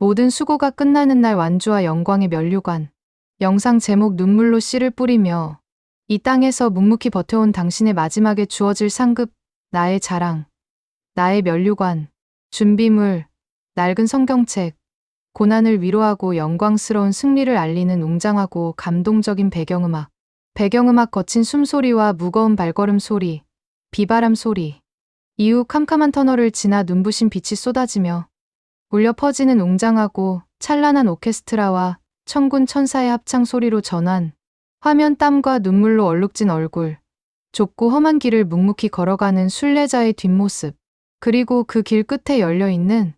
모든 수고가 끝나는 날 완주와 영광의 면류관. 영상 제목 눈물로 씨를 뿌리며 이 땅에서 묵묵히 버텨온 당신의 마지막에 주어질 상급, 나의 자랑, 나의 면류관, 준비물, 낡은 성경책, 고난을 위로하고 영광스러운 승리를 알리는 웅장하고 감동적인 배경음악. 배경음악 거친 숨소리와 무거운 발걸음 소리, 비바람 소리. 이후 캄캄한 터널을 지나 눈부신 빛이 쏟아지며 울려 퍼지는 웅장하고 찬란한 오케스트라와 천군 천사의 합창 소리로 전환. 화면 땀과 눈물로 얼룩진 얼굴. 좁고 험한 길을 묵묵히 걸어가는 순례자의 뒷모습. 그리고 그 길 끝에 열려있는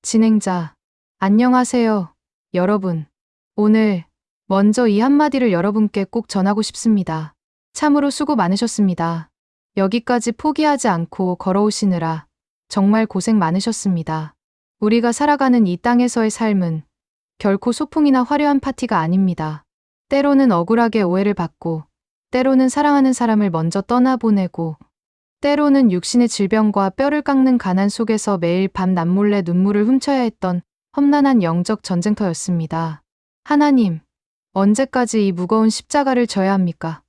진행자. 안녕하세요, 여러분. 오늘 먼저 이 한마디를 여러분께 꼭 전하고 싶습니다. 참으로 수고 많으셨습니다. 여기까지 포기하지 않고 걸어오시느라 정말 고생 많으셨습니다. 우리가 살아가는 이 땅에서의 삶은 결코 소풍이나 화려한 파티가 아닙니다. 때로는 억울하게 오해를 받고, 때로는 사랑하는 사람을 먼저 떠나보내고, 때로는 육신의 질병과 뼈를 깎는 가난 속에서 매일 밤 남몰래 눈물을 훔쳐야 했던 험난한 영적 전쟁터였습니다. 하나님, 언제까지 이 무거운 십자가를 져야 합니까?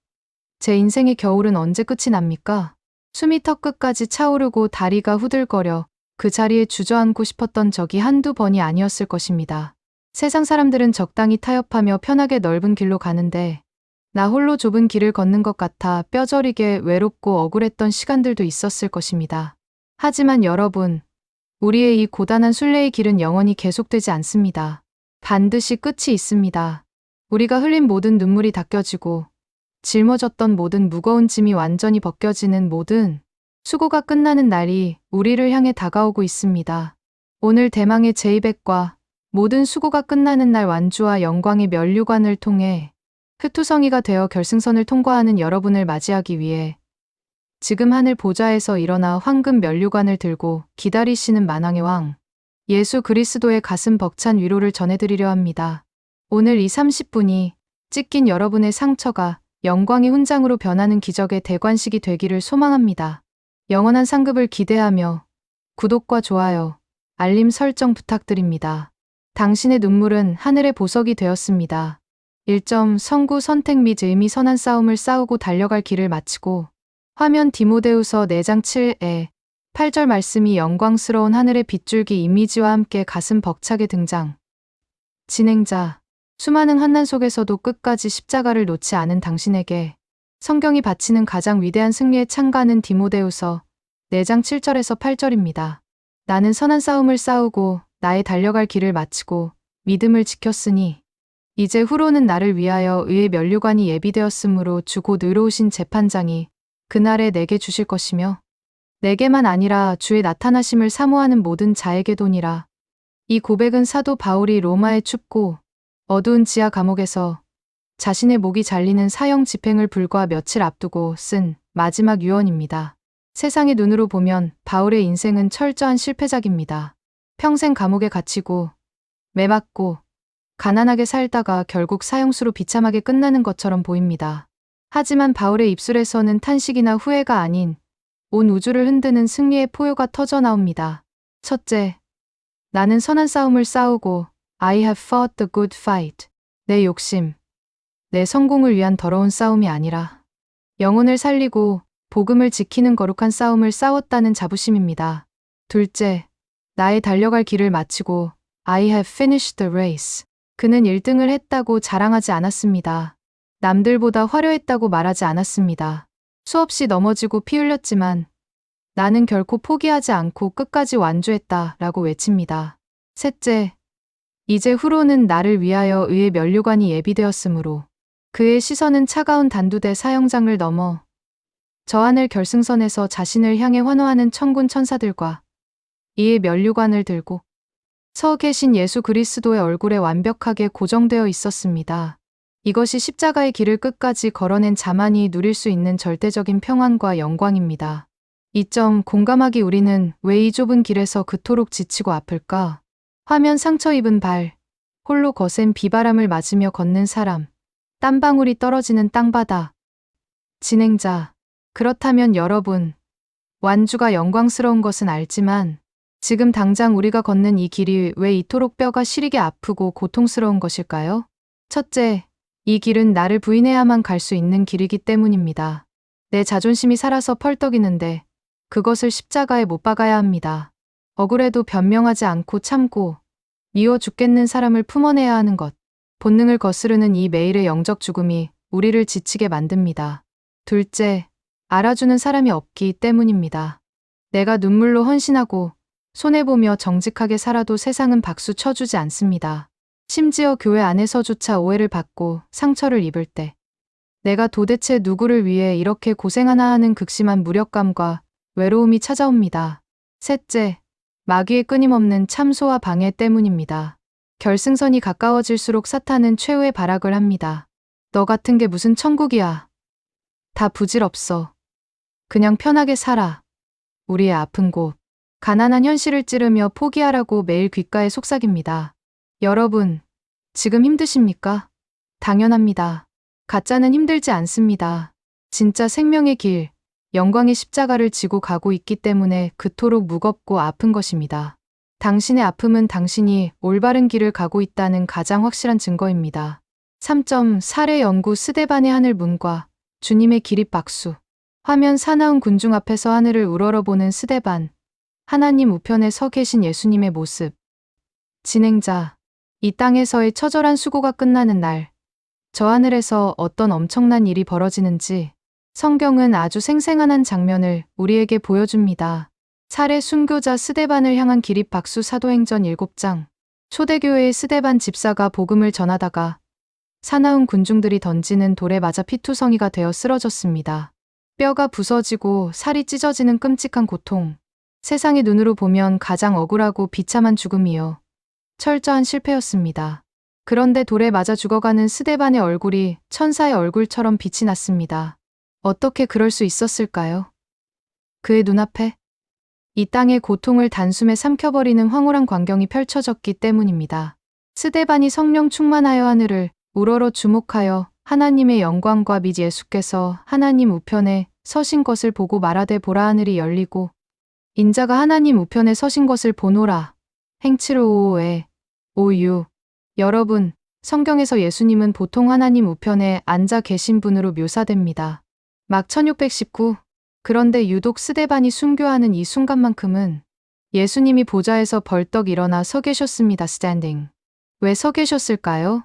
제 인생의 겨울은 언제 끝이 납니까? 숨이 턱끝까지 차오르고 다리가 후들거려 그 자리에 주저앉고 싶었던 적이 한두 번이 아니었을 것입니다. 세상 사람들은 적당히 타협하며 편하게 넓은 길로 가는데 나 홀로 좁은 길을 걷는 것 같아 뼈저리게 외롭고 억울했던 시간들도 있었을 것입니다. 하지만 여러분, 우리의 이 고단한 순례의 길은 영원히 계속되지 않습니다. 반드시 끝이 있습니다. 우리가 흘린 모든 눈물이 닦여지고 짊어졌던 모든 무거운 짐이 완전히 벗겨지는 모든 수고가 끝나는 날이 우리를 향해 다가오고 있습니다. 오늘 대망의 제200과 모든 수고가 끝나는 날 완주와 영광의 면류관을 통해 흑투성이가 되어 결승선을 통과하는 여러분을 맞이하기 위해 지금 하늘 보좌에서 일어나 황금 면류관을 들고 기다리시는 만왕의 왕 예수 그리스도의 가슴 벅찬 위로를 전해드리려 합니다. 오늘 이 30분이 찢긴 여러분의 상처가 영광의 훈장으로 변하는 기적의 대관식이 되기를 소망합니다. 영원한 상급을 기대하며 구독과 좋아요, 알림 설정 부탁드립니다. 당신의 눈물은 하늘의 보석이 되었습니다. 1점 선구 선택 및 의미 선한 싸움을 싸우고 달려갈 길을 마치고 화면 디모데후서 4장 7에 8절 말씀이 영광스러운 하늘의 빗줄기 이미지와 함께 가슴 벅차게 등장. 진행자. 수많은 환난 속에서도 끝까지 십자가를 놓지 않은 당신에게 성경이 바치는 가장 위대한 승리의 창가는 디모데후서 4장 7절에서 8절입니다. 나는 선한 싸움을 싸우고 나의 달려갈 길을 마치고 믿음을 지켰으니 이제 후로는 나를 위하여 의의 면류관이 예비되었으므로 주 곧 의로우신 재판장이 그날에 내게 주실 것이며 내게만 아니라 주의 나타나심을 사모하는 모든 자에게도니라. 이 고백은 사도 바울이 로마의 춥고 어두운 지하 감옥에서 자신의 목이 잘리는 사형 집행을 불과 며칠 앞두고 쓴 마지막 유언입니다. 세상의 눈으로 보면 바울의 인생은 철저한 실패작입니다. 평생 감옥에 갇히고 매맞고 가난하게 살다가 결국 사형수로 비참하게 끝나는 것처럼 보입니다. 하지만 바울의 입술에서는 탄식이나 후회가 아닌 온 우주를 흔드는 승리의 포효가 터져나옵니다. 첫째, 나는 선한 싸움을 싸우고 I have fought the good fight. 내 욕심, 내 성공을 위한 더러운 싸움이 아니라 영혼을 살리고 복음을 지키는 거룩한 싸움을 싸웠다는 자부심입니다. 둘째, 나의 달려갈 길을 마치고 I have finished the race. 그는 1등을 했다고 자랑하지 않았습니다. 남들보다 화려했다고 말하지 않았습니다. 수없이 넘어지고 피 흘렸지만 나는 결코 포기하지 않고 끝까지 완주했다 라고 외칩니다. 셋째, 이제 후로는 나를 위하여 의의 면류관이 예비되었으므로 그의 시선은 차가운 단두대 사형장을 넘어 저 하늘 결승선에서 자신을 향해 환호하는 천군 천사들과 이의 면류관을 들고 서 계신 예수 그리스도의 얼굴에 완벽하게 고정되어 있었습니다. 이것이 십자가의 길을 끝까지 걸어낸 자만이 누릴 수 있는 절대적인 평안과 영광입니다. 2점 공감하기. 우리는 왜 이 좁은 길에서 그토록 지치고 아플까? 화면 상처 입은 발, 홀로 거센 비바람을 맞으며 걷는 사람, 땀방울이 떨어지는 땅바닥. 진행자. 그렇다면 여러분, 완주가 영광스러운 것은 알지만 지금 당장 우리가 걷는 이 길이 왜 이토록 뼈가 시리게 아프고 고통스러운 것일까요? 첫째, 이 길은 나를 부인해야만 갈 수 있는 길이기 때문입니다. 내 자존심이 살아서 펄떡이는데 그것을 십자가에 못 박아야 합니다. 억울해도 변명하지 않고 참고 미워 죽겠는 사람을 품어내야 하는 것. 본능을 거스르는 이 매일의 영적 죽음이 우리를 지치게 만듭니다. 둘째, 알아주는 사람이 없기 때문입니다. 내가 눈물로 헌신하고 손해보며 정직하게 살아도 세상은 박수 쳐주지 않습니다. 심지어 교회 안에서조차 오해를 받고 상처를 입을 때 내가 도대체 누구를 위해 이렇게 고생하나 하는 극심한 무력감과 외로움이 찾아옵니다. 셋째, 마귀의 끊임없는 참소와 방해 때문입니다. 결승선이 가까워질수록 사탄은 최후의 발악을 합니다. 너 같은 게 무슨 천국이야. 다 부질없어. 그냥 편하게 살아. 우리의 아픈 곳. 가난한 현실을 찌르며 포기하라고 매일 귓가에 속삭입니다. 여러분, 지금 힘드십니까? 당연합니다. 가짜는 힘들지 않습니다. 진짜 생명의 길, 영광의 십자가를 지고 가고 있기 때문에 그토록 무겁고 아픈 것입니다. 당신의 아픔은 당신이 올바른 길을 가고 있다는 가장 확실한 증거입니다. 3점 사례 연구 스데반의 하늘 문과 주님의 기립박수. 화면 사나운 군중 앞에서 하늘을 우러러보는 스데반. 하나님 우편에 서 계신 예수님의 모습. 진행자. 이 땅에서의 처절한 수고가 끝나는 날. 저 하늘에서 어떤 엄청난 일이 벌어지는지 성경은 아주 생생한 한 장면을 우리에게 보여줍니다. 사례 순교자 스데반을 향한 기립박수 사도행전 7장. 초대교회의 스데반 집사가 복음을 전하다가 사나운 군중들이 던지는 돌에 맞아 피투성이가 되어 쓰러졌습니다. 뼈가 부서지고 살이 찢어지는 끔찍한 고통. 세상의 눈으로 보면 가장 억울하고 비참한 죽음이요. 철저한 실패였습니다. 그런데 돌에 맞아 죽어가는 스데반의 얼굴이 천사의 얼굴처럼 빛이 났습니다. 어떻게 그럴 수 있었을까요? 그의 눈앞에 이 땅의 고통을 단숨에 삼켜버리는 황홀한 광경이 펼쳐졌기 때문입니다. 스데반이 성령 충만하여 하늘을 우러러 주목하여 하나님의 영광과 및 예수께서 하나님 우편에 서신 것을 보고 말하되 보라 하늘이 열리고 인자가 하나님 우편에 서신 것을 보노라. 행치로 오에 오유. 여러분, 성경에서 예수님은 보통 하나님 우편에 앉아 계신 분으로 묘사됩니다. 막 1619. 그런데 유독 스데반이 순교하는 이 순간만큼은 예수님이 보좌에서 벌떡 일어나 서 계셨습니다. standing. 왜 서 계셨을까요?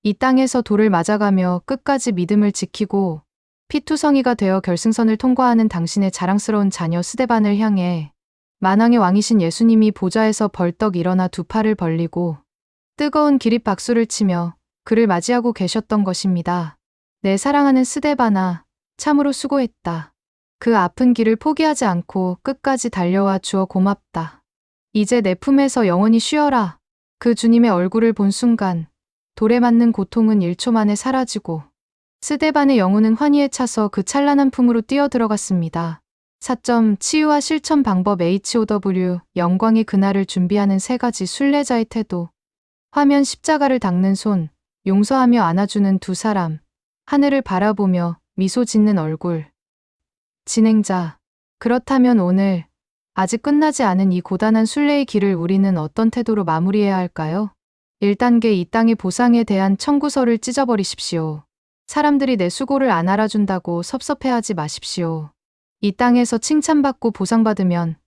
이 땅에서 돌을 맞아가며 끝까지 믿음을 지키고 피투성이가 되어 결승선을 통과하는 당신의 자랑스러운 자녀 스데반을 향해 만왕의 왕이신 예수님이 보좌에서 벌떡 일어나 두 팔을 벌리고 뜨거운 기립박수를 치며 그를 맞이하고 계셨던 것입니다. 내 사랑하는 스데반아, 참으로 수고했다. 그 아픈 길을 포기하지 않고 끝까지 달려와 주어 고맙다. 이제 내 품에서 영원히 쉬어라. 그 주님의 얼굴을 본 순간 돌에 맞는 고통은 1초 만에 사라지고 스데반의 영혼은 환희에 차서 그 찬란한 품으로 뛰어들어갔습니다. 4점 치유와 실천 방법 HOW 영광의 그날을 준비하는 3가지 순례자의 태도. 화면 십자가를 닦는 손, 용서하며 안아주는 두 사람, 하늘을 바라보며 미소 짓는 얼굴. 진행자. 그렇다면 오늘 아직 끝나지 않은 이 고단한 순례의 길을 우리는 어떤 태도로 마무리해야 할까요? 1단계 이 땅의 보상에 대한 청구서를 찢어버리십시오. 사람들이 내 수고를 안 알아준다고 섭섭해하지 마십시오. 이 땅에서 칭찬받고 보상받으면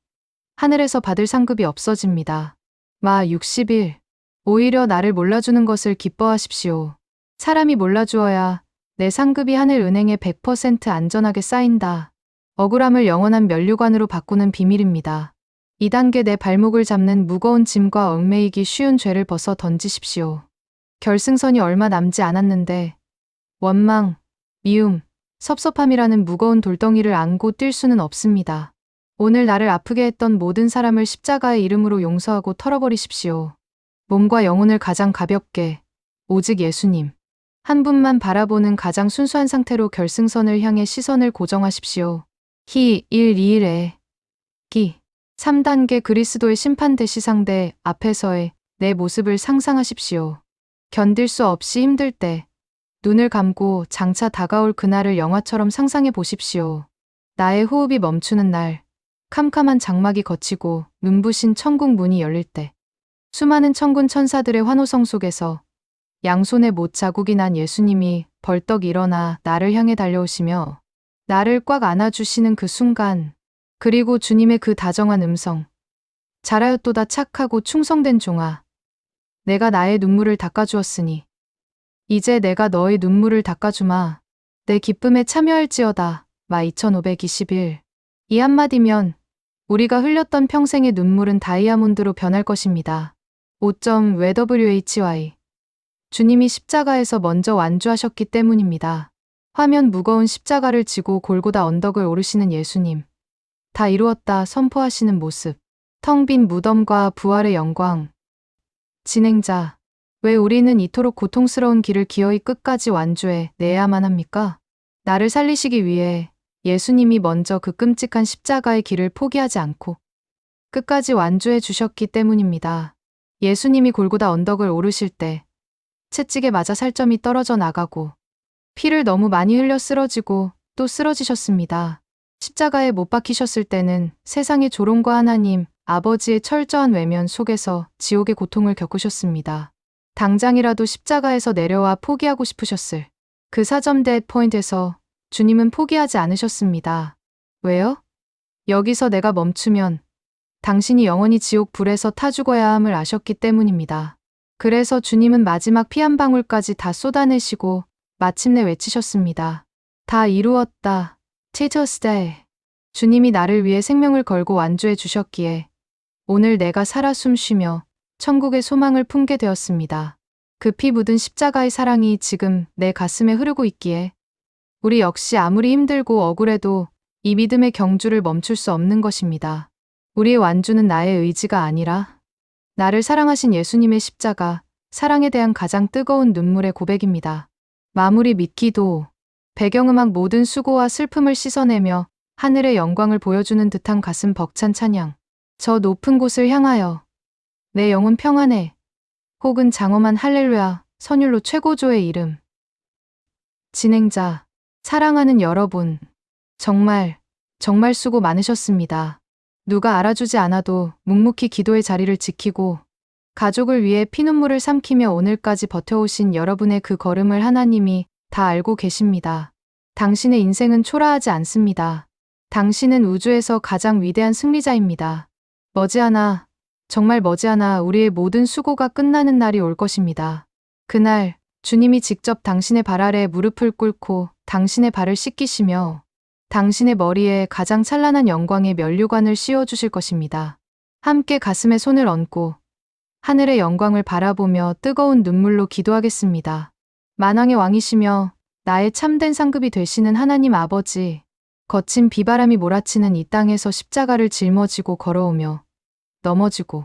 하늘에서 받을 상급이 없어집니다. 마 61. 오히려 나를 몰라주는 것을 기뻐하십시오. 사람이 몰라주어야 내 상급이 하늘 은행에 100% 안전하게 쌓인다. 억울함을 영원한 면류관으로 바꾸는 비밀입니다. 2단계 내 발목을 잡는 무거운 짐과 얽매이기 쉬운 죄를 벗어 던지십시오. 결승선이 얼마 남지 않았는데 원망, 미움, 섭섭함이라는 무거운 돌덩이를 안고 뛸 수는 없습니다. 오늘 나를 아프게 했던 모든 사람을 십자가의 이름으로 용서하고 털어버리십시오. 몸과 영혼을 가장 가볍게, 오직 예수님. 한 분만 바라보는 가장 순수한 상태로 결승선을 향해 시선을 고정하십시오. 히 1, 2일에 기 3단계 그리스도의 심판대 시상대 앞에서의 내 모습을 상상하십시오. 견딜 수 없이 힘들 때 눈을 감고 장차 다가올 그날을 영화처럼 상상해 보십시오. 나의 호흡이 멈추는 날, 캄캄한 장막이 걷히고 눈부신 천국 문이 열릴 때 수많은 천군 천사들의 환호성 속에서 양손에 못 자국이 난 예수님이 벌떡 일어나 나를 향해 달려오시며 나를 꽉 안아주시는 그 순간, 그리고 주님의 그 다정한 음성. 잘하였도다 착하고 충성된 종아. 내가 나의 눈물을 닦아주었으니 이제 내가 너의 눈물을 닦아주마. 내 기쁨에 참여할지어다. 마 2521. 이 한마디면 우리가 흘렸던 평생의 눈물은 다이아몬드로 변할 것입니다. 5.why 주님이 십자가에서 먼저 완주하셨기 때문입니다. 화면 무거운 십자가를 지고 골고다 언덕을 오르시는 예수님. 다 이루었다 선포하시는 모습. 텅 빈 무덤과 부활의 영광. 진행자. 왜 우리는 이토록 고통스러운 길을 기어이 끝까지 완주해 내야만 합니까? 나를 살리시기 위해 예수님이 먼저 그 끔찍한 십자가의 길을 포기하지 않고 끝까지 완주해 주셨기 때문입니다. 예수님이 골고다 언덕을 오르실 때 채찍에 맞아 살점이 떨어져 나가고 피를 너무 많이 흘려 쓰러지고 또 쓰러지셨습니다. 십자가에 못 박히셨을 때는 세상의 조롱과 하나님, 아버지의 철저한 외면 속에서 지옥의 고통을 겪으셨습니다. 당장이라도 십자가에서 내려와 포기하고 싶으셨을 그 사점대 포인트에서 주님은 포기하지 않으셨습니다. 왜요? 여기서 내가 멈추면 당신이 영원히 지옥 불에서 타 죽어야 함을 아셨기 때문입니다. 그래서 주님은 마지막 피 한 방울까지 다 쏟아내시고 마침내 외치셨습니다. 다 이루었다. 테이터스데이. 주님이 나를 위해 생명을 걸고 완주해 주셨기에 오늘 내가 살아 숨쉬며 천국의 소망을 품게 되었습니다. 그 피 묻은 십자가의 사랑이 지금 내 가슴에 흐르고 있기에 우리 역시 아무리 힘들고 억울해도 이 믿음의 경주를 멈출 수 없는 것입니다. 우리의 완주는 나의 의지가 아니라 나를 사랑하신 예수님의 십자가, 사랑에 대한 가장 뜨거운 눈물의 고백입니다. 마무리 믿기도. 배경음악 모든 수고와 슬픔을 씻어내며 하늘의 영광을 보여주는 듯한 가슴 벅찬 찬양. 저 높은 곳을 향하여 내 영혼 평안해. 혹은 장엄한 할렐루야, 선율로 최고조의 이름. 진행자. 사랑하는 여러분. 정말 수고 많으셨습니다. 누가 알아주지 않아도 묵묵히 기도의 자리를 지키고 가족을 위해 피눈물을 삼키며 오늘까지 버텨오신 여러분의 그 걸음을 하나님이 다 알고 계십니다. 당신의 인생은 초라하지 않습니다. 당신은 우주에서 가장 위대한 승리자입니다. 머지않아, 정말 머지않아 우리의 모든 수고가 끝나는 날이 올 것입니다. 그날 주님이 직접 당신의 발 아래 무릎을 꿇고 당신의 발을 씻기시며 당신의 머리에 가장 찬란한 영광의 면류관을 씌워주실 것입니다. 함께 가슴에 손을 얹고 하늘의 영광을 바라보며 뜨거운 눈물로 기도하겠습니다. 만왕의 왕이시며 나의 참된 상급이 되시는 하나님 아버지, 거친 비바람이 몰아치는 이 땅에서 십자가를 짊어지고 걸어오며 넘어지고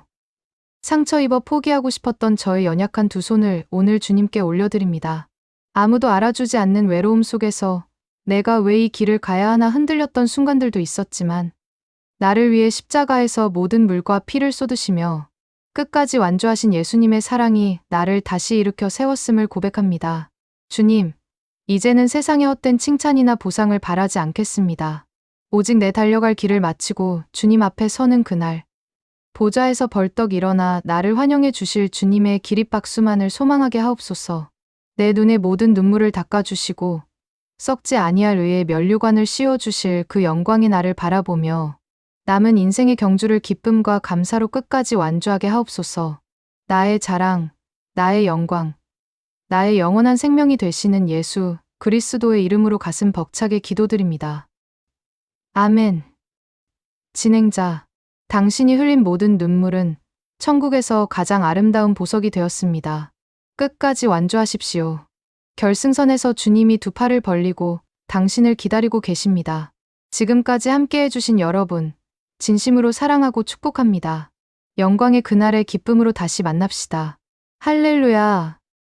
상처 입어 포기하고 싶었던 저의 연약한 두 손을 오늘 주님께 올려드립니다. 아무도 알아주지 않는 외로움 속에서 내가 왜 이 길을 가야 하나 흔들렸던 순간들도 있었지만 나를 위해 십자가에서 모든 물과 피를 쏟으시며 끝까지 완주하신 예수님의 사랑이 나를 다시 일으켜 세웠음을 고백합니다. 주님, 이제는 세상의 헛된 칭찬이나 보상을 바라지 않겠습니다. 오직 내 달려갈 길을 마치고 주님 앞에 서는 그날, 보좌에서 벌떡 일어나 나를 환영해 주실 주님의 기립박수만을 소망하게 하옵소서. 내 눈의 모든 눈물을 닦아주시고 썩지 아니할 의의 면류관을 씌워주실 그 영광의 나를 바라보며 남은 인생의 경주를 기쁨과 감사로 끝까지 완주하게 하옵소서. 나의 자랑, 나의 영광, 나의 영원한 생명이 되시는 예수 그리스도의 이름으로 가슴 벅차게 기도드립니다. 아멘. 진행자. 당신이 흘린 모든 눈물은 천국에서 가장 아름다운 보석이 되었습니다. 끝까지 완주하십시오. 결승선에서 주님이 두 팔을 벌리고 당신을 기다리고 계십니다. 지금까지 함께 해주신 여러분, 진심으로 사랑하고 축복합니다. 영광의 그날의 기쁨으로 다시 만납시다. 할렐루야.